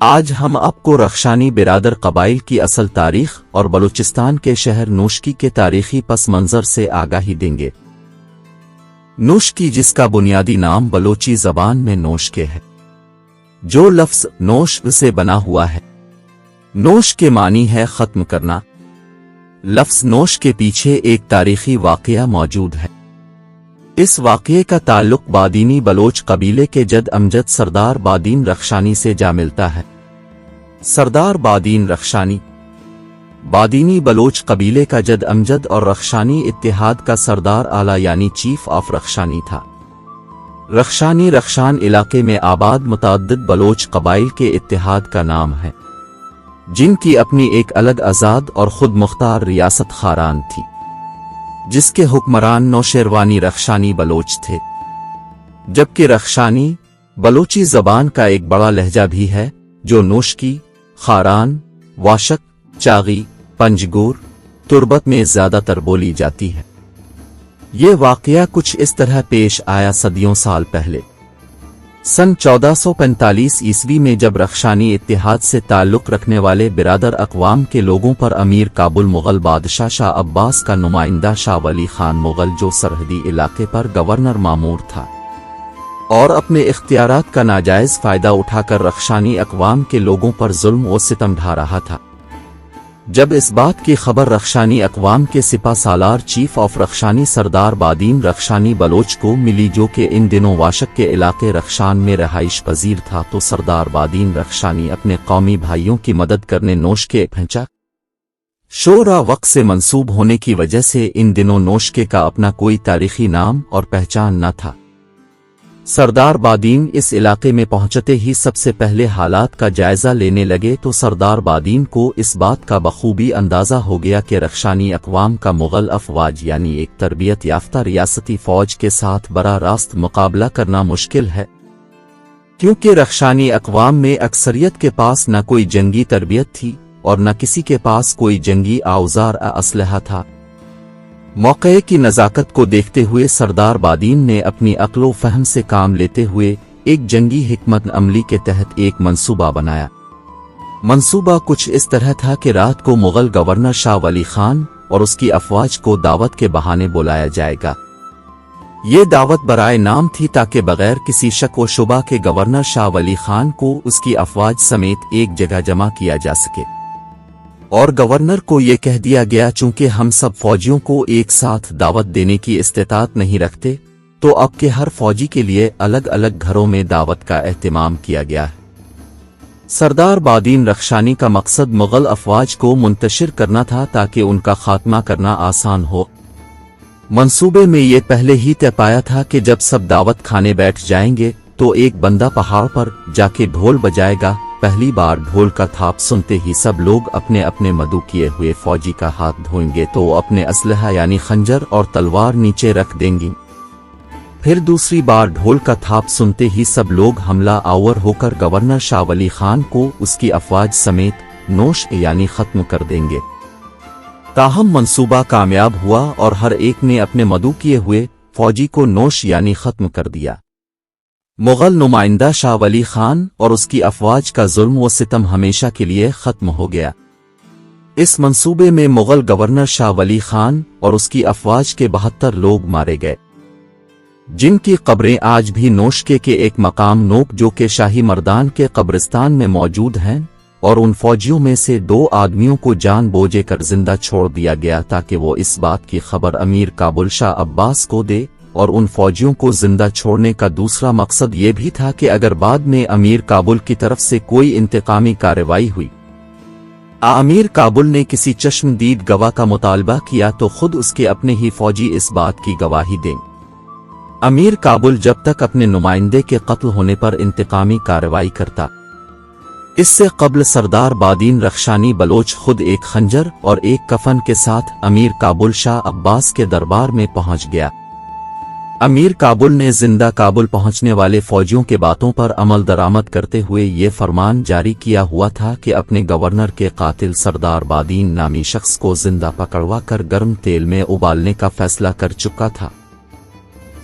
آج ہم آپ کو رخشانی برادر قبائل کی اصل تاریخ اور بلوچستان کے شہر نوشکی کے تاریخی پس منظر سے آگاہی دیں گے۔ نوشکی، جس کا بنیادی نام بلوچی زبان میں نوش کے ہے، جو لفظ نوش سے بنا ہوا ہے۔ نوش کے معنی ہے ختم کرنا۔ لفظ نوش کے پیچھے ایک تاریخی واقعہ موجود ہے۔ اس واقعے کا تعلق بادینی بلوچ قبیلے کے جد امجد سردار بادین رخشانی سے جا ملتا ہے۔ سردار بادین رخشانی بادینی بلوچ قبیلے کا جد امجد اور رخشانی اتحاد کا سردار اعلیٰ یعنی چیف آف رخشانی تھا۔ رخشانی رخشان علاقے میں آباد متعدد بلوچ قبائل کے اتحاد کا نام ہے، جن کی اپنی ایک الگ آزاد اور خود مختار ریاست خاران تھی، جس کے حکمران نوشیروانی رخشانی بلوچ تھے، جبکہ رخشانی بلوچی زبان کا ایک بڑا لہجہ بھی ہے جو نوشکی، خاران، واشک، چاغی، پنجگور، تربت میں زیادہ تر بولی جاتی ہے۔ یہ واقعہ کچھ اس طرح پیش آیا صدیوں سال پہلے۔ سن 1445 عیسوی میں جب رخشانی اتحاد سے تعلق رکھنے والے برادر اقوام کے لوگوں پر امیر کابل مغل بادشاہ شاہ عباس کا نمائندہ شاہ ولی خان مغل، جو سرحدی علاقے پر گورنر مامور تھا اور اپنے اختیارات کا ناجائز فائدہ اٹھا کر رخشانی اقوام کے لوگوں پر ظلم و ستم ڈھا رہا تھا، جب اس بات کی خبر رخشانی اقوام کے سپہ سالار چیف آف رخشانی سردار بادین رخشانی بلوچ کو ملی، جو کہ ان دنوں واشک کے علاقے رخشان میں رہائش پذیر تھا، تو سردار بادین رخشانی اپنے قومی بھائیوں کی مدد کرنے نوشکے پہنچا۔ شورا وقت سے منسوب ہونے کی وجہ سے ان دنوں نوشکے کا اپنا کوئی تاریخی نام اور پہچان نہ تھا۔ سردار بادین اس علاقے میں پہنچتے ہی سب سے پہلے حالات کا جائزہ لینے لگے، تو سردار بادین کو اس بات کا بخوبی اندازہ ہو گیا کہ رخشانی اقوام کا مغل افواج یعنی ایک تربیت یافتہ ریاستی فوج کے ساتھ براہ راست مقابلہ کرنا مشکل ہے، کیونکہ رخشانی اقوام میں اکثریت کے پاس نہ کوئی جنگی تربیت تھی اور نہ کسی کے پاس کوئی جنگی اوزار اسلحہ تھا۔ موقعے کی نزاکت کو دیکھتے ہوئے سردار بادین نے اپنی عقل و فہم سے کام لیتے ہوئے ایک جنگی حکمت عملی کے تحت ایک منصوبہ بنایا۔ منصوبہ کچھ اس طرح تھا کہ رات کو مغل گورنر شاہ ولی خان اور اس کی افواج کو دعوت کے بہانے بلایا جائے گا۔ یہ دعوت برائے نام تھی تاکہ بغیر کسی شک و شبہ کے گورنر شاہ ولی خان کو اس کی افواج سمیت ایک جگہ جمع کیا جا سکے، اور گورنر کو یہ کہہ دیا گیا چونکہ ہم سب فوجیوں کو ایک ساتھ دعوت دینے کی استطاعت نہیں رکھتے، تو اب کے ہر فوجی کے لیے الگ الگ گھروں میں دعوت کا اہتمام کیا گیا ہے۔ سردار بادین رخشانی کا مقصد مغل افواج کو منتشر کرنا تھا تاکہ ان کا خاتمہ کرنا آسان ہو۔ منصوبے میں یہ پہلے ہی طے پایا تھا کہ جب سب دعوت کھانے بیٹھ جائیں گے تو ایک بندہ پہاڑ پر جا کے ڈھول بجائے گا۔ پہلی بار ڈھول کا تھاپ سنتے ہی سب لوگ اپنے اپنے مدعو کیے ہوئے فوجی کا ہاتھ دھوئیں گے، تو وہ اپنے اسلحہ یعنی خنجر اور تلوار نیچے رکھ دیں گی۔ پھر دوسری بار ڈھول کا تھاپ سنتے ہی سب لوگ حملہ آور ہو کر گورنر شاہ ولی خان کو اس کی افواج سمیت نوش یعنی ختم کر دیں گے۔ تاہم منصوبہ کامیاب ہوا اور ہر ایک نے اپنے مدعو کیے ہوئے فوجی کو نوش یعنی ختم کر دیا۔ مغل نمائندہ شاہ ولی خان اور اس کی افواج کا ظلم و ستم ہمیشہ کے لیے ختم ہو گیا۔ اس منصوبے میں مغل گورنر شاہ ولی خان اور اس کی افواج کے 72 لوگ مارے گئے، جن کی قبریں آج بھی نوشکے کے ایک مقام نوک جو کہ شاہی مردان کے قبرستان میں موجود ہیں، اور ان فوجیوں میں سے 2 آدمیوں کو جان بوجھ کر زندہ چھوڑ دیا گیا تاکہ وہ اس بات کی خبر امیر کابل شاہ عباس کو دے، اور ان فوجیوں کو زندہ چھوڑنے کا دوسرا مقصد یہ بھی تھا کہ اگر بعد میں امیر کابل کی طرف سے کوئی انتقامی کارروائی ہوئی، امیر کابل نے کسی چشم دید گواہ کا مطالبہ کیا، تو خود اس کے اپنے ہی فوجی اس بات کی گواہی دیں۔ امیر کابل جب تک اپنے نمائندے کے قتل ہونے پر انتقامی کارروائی کرتا، اس سے قبل سردار بادین رخشانی بلوچ خود ایک خنجر اور ایک کفن کے ساتھ امیر کابل شاہ عباس کے دربار میں پہنچ گیا۔ امیر کابل نے زندہ کابل پہنچنے والے فوجیوں کے باتوں پر عمل درآمد کرتے ہوئے یہ فرمان جاری کیا ہوا تھا کہ اپنے گورنر کے قاتل سردار بادین نامی شخص کو زندہ پکڑوا کر گرم تیل میں ابالنے کا فیصلہ کر چکا تھا۔